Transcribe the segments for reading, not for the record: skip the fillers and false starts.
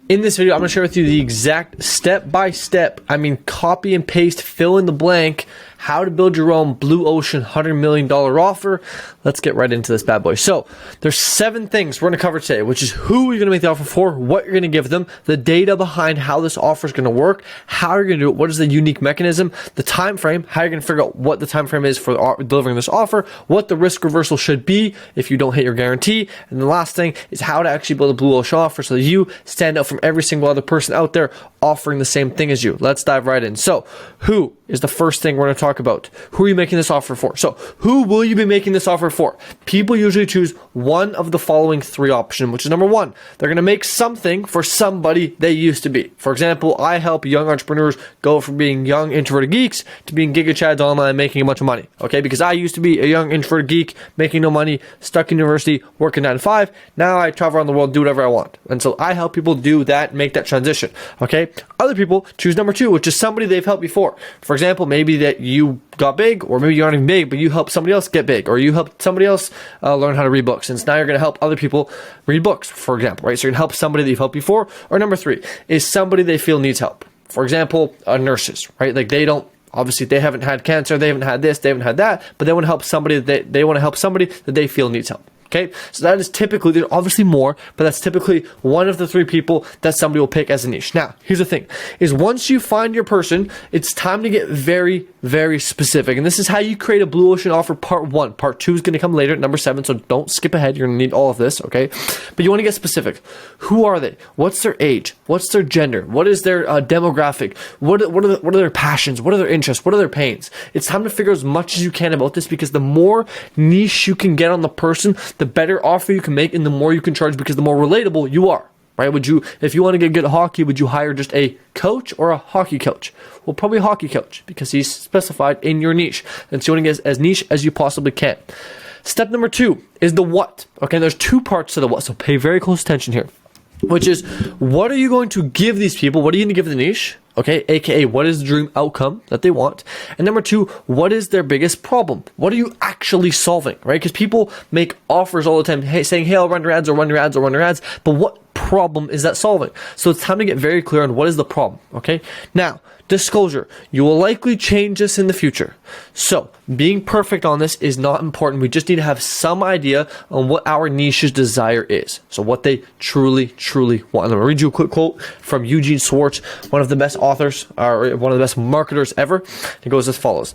In this video, I'm going to share with you the exact step-by-step, copy and paste, fill in the blank, how to build your own blue ocean $100 million offer. Let's get right into this bad boy. So there's 7 things we're going to cover today, which is who you're going to make the offer for, what you're going to give them, the data behind how this offer is going to work, how you're going to do it, what is the unique mechanism, the time frame, how you're going to figure out what the time frame is for delivering this offer, what the risk reversal should be if you don't hit your guarantee, and the last thing is how to actually build a blue ocean offer so that you stand out from every single other person out there offering the same thing as you. Let's dive right in. So who is the first thing we're going to talk about? Who are you making this offer for? So who will you be making this offer for? People usually choose one of the following 3 options, which is number 1, they're going to make something for somebody they used to be. For example, I help young entrepreneurs go from being young introverted geeks to being Giga Chads online making a bunch of money. Okay, because I used to be a young introverted geek making no money, stuck in university, working 9 to 5. Now I travel around the world, do whatever I want. And so I help people do that, make that transition. Okay, other people choose number 2, which is somebody they've helped before. For example, maybe that you got big, or maybe you aren't even big, but you helped somebody else get big, or you helped somebody else learn how to read books. And so now you're going to help other people read books, for example, right? So you're going to help somebody that you've helped before. Or number 3 is somebody they feel needs help. For example, nurses, right? Like obviously they haven't had cancer, they haven't had this, they haven't had that, but they want to help somebody they want to help somebody that they feel needs help. Okay, so that is typically, there's obviously more, but that's typically one of the 3 people that somebody will pick as a niche. Now, here's the thing, is once you find your person, it's time to get very, very specific. And this is how you create a blue ocean offer part 1. Part 2 is going to come later at number 7, so don't skip ahead. You're going to need all of this, okay? But you want to get specific. Who are they? What's their age? What's their gender? What is their demographic? What are their passions? What are their interests? What are their pains? It's time to figure as much as you can about this, because the more niche you can get on the person, the better offer you can make, and the more you can charge, because the more relatable you are, right? If you want to get good at hockey, would you hire just a coach or a hockey coach? Well, probably a hockey coach, because he's specified in your niche, and so you want to get as niche as you possibly can. Step number 2 is the what. Okay, there's 2 parts to the what, so pay very close attention here, which is, what are you going to give these people? What are you going to give the niche? Okay, aka what is the dream outcome that they want? And number 2, what is their biggest problem? What are you actually solving, right? Because people make offers all the time, saying, hey, I'll run your ads, or run your ads, or run your ads, but what problem is that solving? So it's time to get very clear on what is the problem, okay? Now, disclosure, you will likely change this in the future. So being perfect on this is not important. We just need to have some idea on what our niche's desire is. So what they truly, truly want. I'm going to read you a quick quote from Eugene Schwartz, one of the best authors, or one of the best marketers ever. It goes as follows.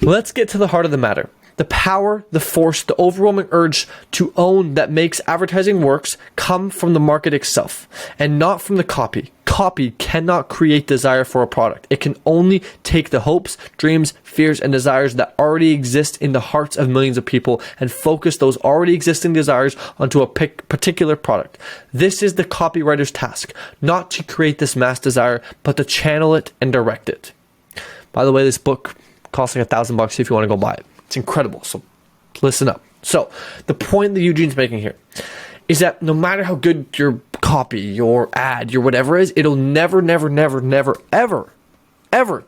Let's get to the heart of the matter. The power, the force, the overwhelming urge to own that makes advertising works come from the market itself, and not from the copy. Copy cannot create desire for a product. It can only take the hopes, dreams, fears, and desires that already exist in the hearts of millions of people and focus those already existing desires onto a particular product. This is the copywriter's task, not to create this mass desire, but to channel it and direct it. By the way, this book costs like $1,000 if you want to go buy it. It's incredible, so listen up. So the point that Eugene's making here is that no matter how good your copy, your ad, your whatever is, it'll never, ever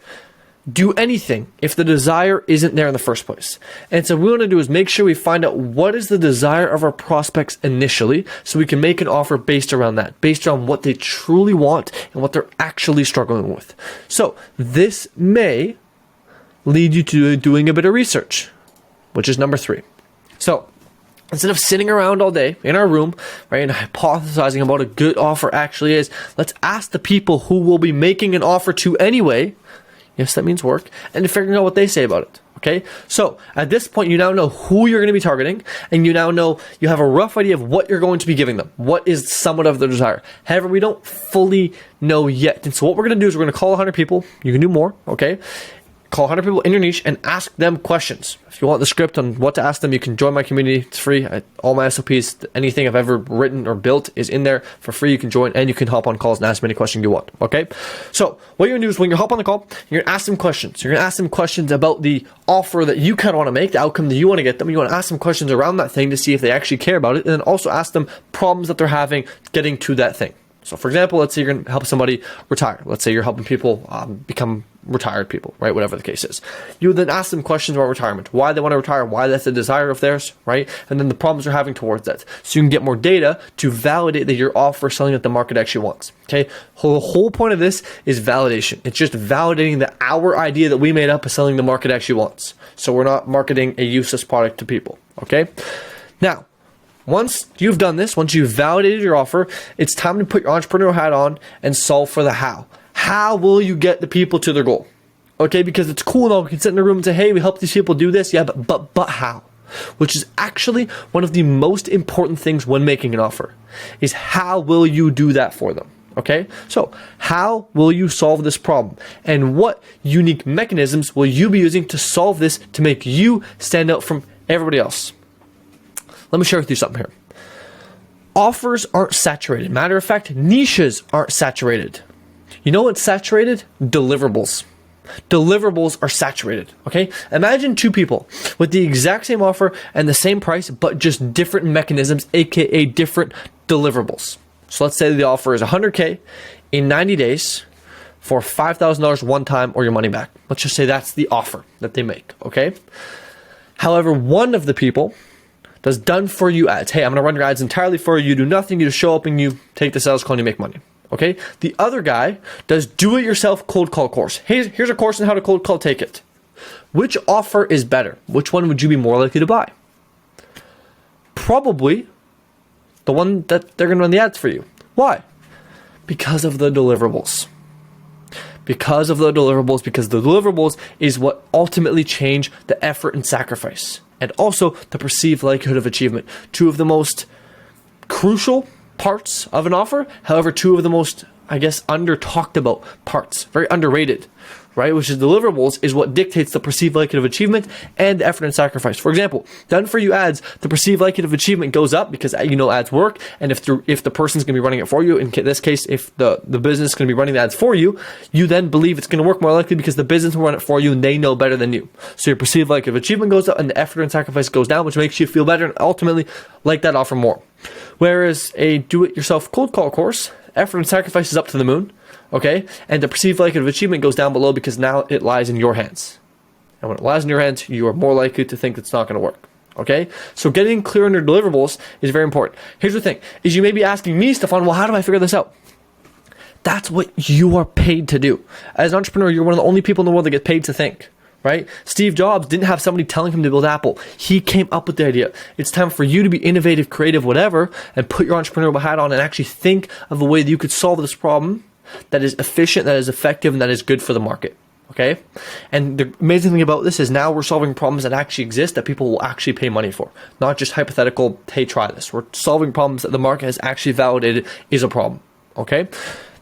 do anything if the desire isn't there in the first place. And so what we want to do is make sure we find out what is the desire of our prospects initially, so we can make an offer based around that, based on what they truly want and what they're actually struggling with. So this may lead you to doing a bit of research, which is number 3. So instead of sitting around all day in our room, right, and hypothesizing about what a good offer actually is, let's ask the people who will be making an offer to anyway, yes, that means work, and figuring out what they say about it. Okay, so at this point, you now know who you're going to be targeting, and you now know, you have a rough idea of what you're going to be giving them, what is somewhat of their desire. However, we don't fully know yet, and so what we're going to do is we're going to call 100 people. You can do more, okay? Call 100 people in your niche and ask them questions. If you want the script on what to ask them, you can join my community. It's free. All my SOPs, anything I've ever written or built is in there for free. You can join, and you can hop on calls and ask me any question you want. Okay? So what you're going to do is when you hop on the call, you're going to ask them questions. You're going to ask them questions about the offer that you kind of want to make, the outcome that you want to get them. You want to ask them questions around that thing to see if they actually care about it, and then also ask them problems that they're having getting to that thing. So for example, let's say you're going to help somebody retire. Let's say you're helping people become retired people, right? Whatever the case is. You would then ask them questions about retirement, why they want to retire, why that's a desire of theirs, right? And then the problems they're having towards that. So you can get more data to validate that your offer is selling what the market actually wants, okay? The whole point of this is validation. It's just validating that our idea that we made up is selling the market actually wants. So we're not marketing a useless product to people, okay? Now, once you've done this, once you've validated your offer, it's time to put your entrepreneurial hat on and solve for the how. How will you get the people to their goal? Okay, because it's cool now, we can sit in a room and say, hey, we help these people do this. Yeah, but how? Which is actually one of the most important things when making an offer, is how will you do that for them? Okay, so how will you solve this problem? And what unique mechanisms will you be using to solve this to make you stand out from everybody else? Let me share with you something here. Offers aren't saturated. Matter of fact, niches aren't saturated. You know what's saturated? Deliverables. Deliverables are saturated, okay? Imagine two people with the exact same offer and the same price, but just different mechanisms, aka different deliverables. So let's say the offer is $100K in 90 days for $5,000 one time or your money back. Let's just say that's the offer that they make, okay? However, one of the people does done for you ads. Hey, I'm gonna run your ads entirely for you. You do nothing. You just show up and you take the sales call and you make money. Okay. The other guy does do-it-yourself cold call course. Hey, here's a course on how to cold call. Take it. Which offer is better? Which one would you be more likely to buy? Probably the one that they're gonna run the ads for you. Why? Because of the deliverables. Because the deliverables is what ultimately change the effort and sacrifice, and also the perceived likelihood of achievement. Two of the most crucial parts of an offer, however, two of the most, under talked about parts, very underrated, right? Which is deliverables is what dictates the perceived likelihood of achievement and the effort and sacrifice. For example, done for you ads, the perceived likelihood of achievement goes up because ads work, and if the person's going to be running it for you, in this case, if the business is going to be running the ads for you, you then believe it's going to work more likely because the business will run it for you and they know better than you. So your perceived likelihood of achievement goes up and the effort and sacrifice goes down, which makes you feel better and ultimately like that offer more. Whereas a do-it-yourself cold call course, effort and sacrifice is up to the moon, okay? And the perceived likelihood of achievement goes down below because now it lies in your hands. And when it lies in your hands, you are more likely to think it's not going to work, okay? So getting clear on your deliverables is very important. Here's the thing, is you may be asking me, Stefan, well, how do I figure this out? That's what you are paid to do. As an entrepreneur, you're one of the only people in the world that get paid to think. Right? Steve Jobs didn't have somebody telling him to build Apple. He came up with the idea. It's time for you to be innovative, creative, whatever, and put your entrepreneurial hat on and actually think of a way that you could solve this problem that is efficient, that is effective, and that is good for the market. Okay? And the amazing thing about this is now we're solving problems that actually exist that people will actually pay money for. Not just hypothetical, hey, try this. We're solving problems that the market has actually validated is a problem. Okay?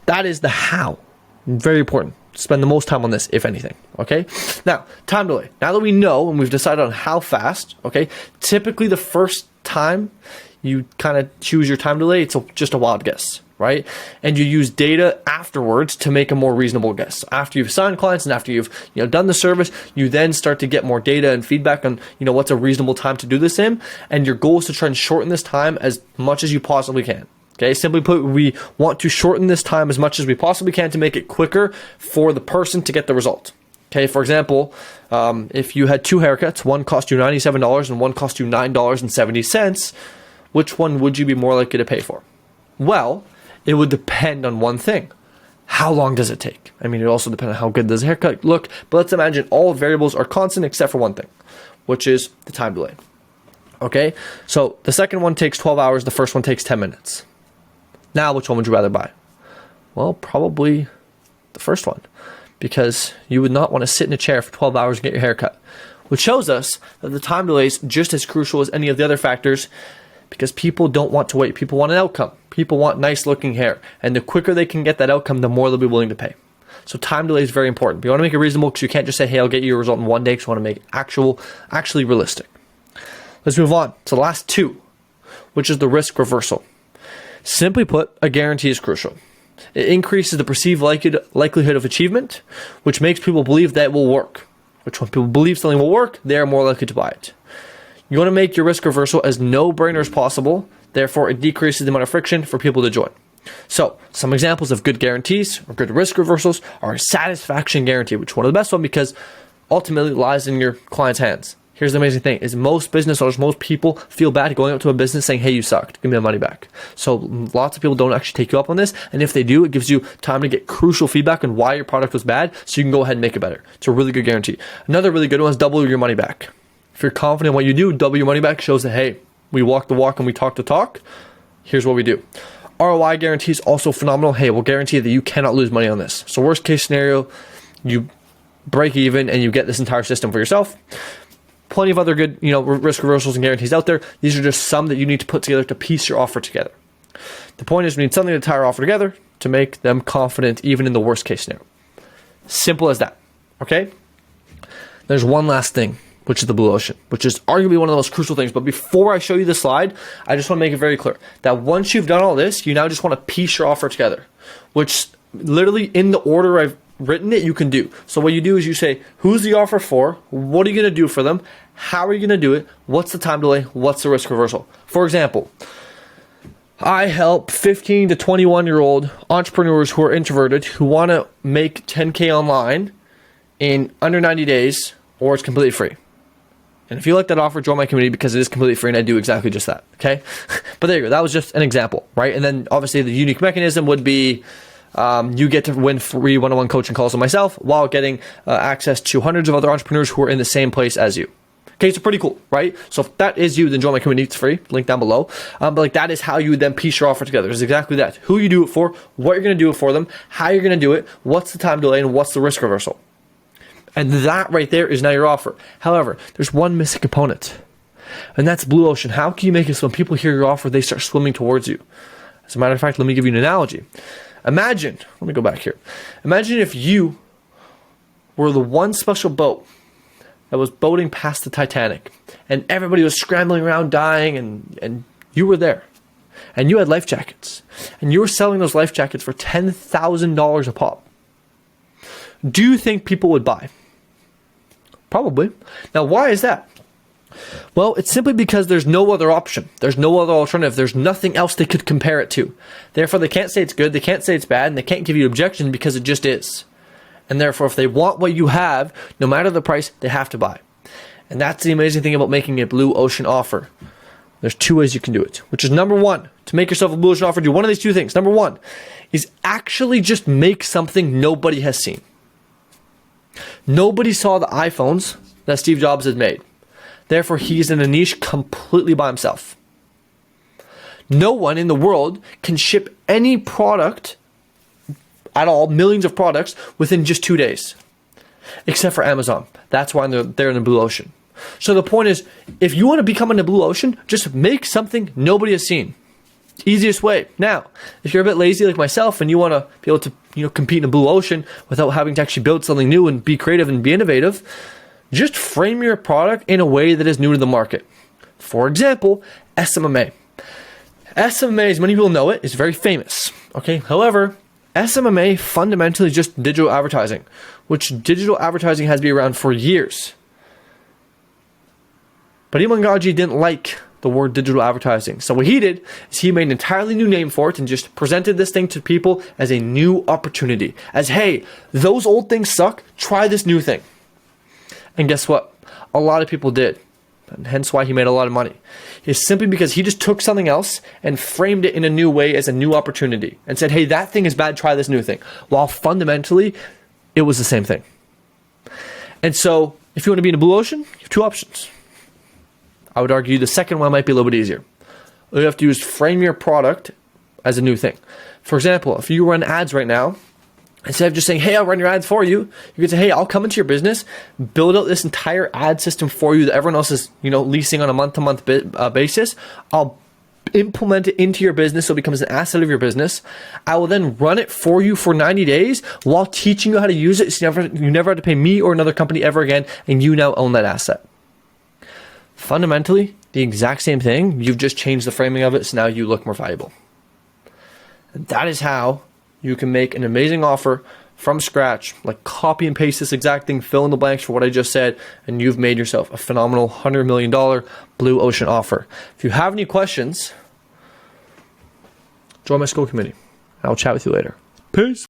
That is the how. Very important. Spend the most time on this, if anything, okay? Now, time delay. Now that we know and we've decided on how fast, okay, typically the first time you kind of choose your time delay, it's just a wild guess, right? And you use data afterwards to make a more reasonable guess. After you've signed clients and after you've done the service, you then start to get more data and feedback on what's a reasonable time to do this in, and your goal is to try and shorten this time as much as you possibly can. Okay, simply put, we want to shorten this time as much as we possibly can to make it quicker for the person to get the result. Okay, for example, if you had two haircuts, one cost you $97 and one cost you $9.70, which one would you be more likely to pay for? Well, it would depend on one thing. How long does it take? It also depends on how good does the haircut look, but let's imagine all variables are constant except for one thing, which is the time delay. Okay, so the second one takes 12 hours, the first one takes 10 minutes. Now, which one would you rather buy? Well, probably the first one, because you would not want to sit in a chair for 12 hours and get your hair cut, which shows us that the time delay is just as crucial as any of the other factors, because people don't want to wait. People want an outcome. People want nice looking hair, and the quicker they can get that outcome, the more they'll be willing to pay. So time delay is very important. But you want to make it reasonable because you can't just say, hey, I'll get you a result in one day, because you want to make it actually realistic. Let's move on to the last two, which is the risk reversal. Simply put, a guarantee is crucial. It increases the perceived likelihood of achievement, which makes people believe that it will work. Which when people believe something will work, they are more likely to buy it. You want to make your risk reversal as no-brainer as possible. Therefore, it decreases the amount of friction for people to join. So some examples of good guarantees or good risk reversals are a satisfaction guarantee, which is one of the best ones because ultimately it lies in your client's hands. Here's the amazing thing is most business owners, most people feel bad going up to a business saying, hey, you sucked, give me the money back. So lots of people don't actually take you up on this. And if they do, it gives you time to get crucial feedback on why your product was bad so you can go ahead and make it better. It's a really good guarantee. Another really good one is double your money back. If you're confident in what you do, double your money back shows that, hey, we walk the walk and we talk the talk. Here's what we do. ROI guarantee is also phenomenal. Hey, we'll guarantee that you cannot lose money on this. So worst case scenario, you break even and you get this entire system for yourself. Plenty of other good, risk reversals and guarantees out there. These are just some that you need to put together to piece your offer together. The point is we need something to tie our offer together to make them confident even in the worst case scenario. Simple as that, okay? There's one last thing, which is the blue ocean, which is arguably one of the most crucial things. But before I show you the slide, I just want to make it very clear that once you've done all this, you now just want to piece your offer together, which literally in the order I've written it, you can do. So what you do is you say, who's the offer for? What are you going to do for them? How are you going to do it? What's the time delay? What's the risk reversal? For example, I help 15 to 21-year-old entrepreneurs who are introverted who want to make 10K online in under 90 days, or it's completely free. And if you like that offer, join my community because it is completely free and I do exactly just that, okay? But there you go. That was just an example, right? And then obviously the unique mechanism would be you get to win free one-on-one coaching calls with myself while getting access to hundreds of other entrepreneurs who are in the same place as you. Okay, so pretty cool, right? So if that is you, then join my community. It's free. Link down below. But that is how you then piece your offer together. It's exactly that. Who you do it for, what you're going to do it for them, how you're going to do it, what's the time delay, and what's the risk reversal. And that right there is now your offer. However, there's one missing component, and that's blue ocean. How can you make it so when people hear your offer, they start swimming towards you? As a matter of fact, let me give you an analogy. Imagine, let me go back here. Imagine if you were the one special boat that was boating past the Titanic and everybody was scrambling around dying and you were there and you had life jackets and you were selling those life jackets for $10,000 a pop. Do you think people would buy? Probably. Now, why is that? Well, it's simply because there's no other option. There's no other alternative. There's nothing else they could compare it to. Therefore, they can't say it's good, they can't say it's bad, and they can't give you objection because it just is. And therefore, if they want what you have, no matter the price, they have to buy. And that's the amazing thing about making a blue ocean offer. There's two ways you can do it, which is number one, to make yourself a blue ocean offer, do one of these two things. Number one is actually just make something nobody has seen. Nobody saw the iPhones that Steve Jobs had made. Therefore, he's in a niche completely by himself. No one in the world can ship any product at all, millions of products, within just 2 days. Except for Amazon. That's why they're in the blue ocean. So the point is, if you want to become in the blue ocean, just make something nobody has seen. Easiest way. Now, if you're a bit lazy like myself and you want to be able to compete in the blue ocean without having to actually build something new and be creative and be innovative, just frame your product in a way that is new to the market. For example, SMMA. SMMA, as many people know it, is very famous. Okay. However, SMMA fundamentally is just digital advertising, which digital advertising has been around for years. But Iman Gadzhi didn't like the word digital advertising. So what he did is he made an entirely new name for it and just presented this thing to people as a new opportunity. As, hey, those old things suck, try this new thing. And guess what? A lot of people did. And hence why he made a lot of money. It's simply because he just took something else and framed it in a new way as a new opportunity. And said, hey, that thing is bad, try this new thing. While fundamentally, it was the same thing. And so, if you want to be in a blue ocean, you have two options. I would argue the second one might be a little bit easier. All you have to do is frame your product as a new thing. For example, if you run ads right now, instead of just saying, hey, I'll run your ads for you, you can say, hey, I'll come into your business, build out this entire ad system for you that everyone else is, leasing on a month-to-month basis. I'll implement it into your business so it becomes an asset of your business. I will then run it for you for 90 days while teaching you how to use it so you never have to pay me or another company ever again, and you now own that asset. Fundamentally, the exact same thing. You've just changed the framing of it, so now you look more valuable. And that is how you can make an amazing offer from scratch, like copy and paste this exact thing, fill in the blanks for what I just said, and you've made yourself a phenomenal $100 million blue ocean offer. If you have any questions, join my school committee. I'll chat with you later. Peace.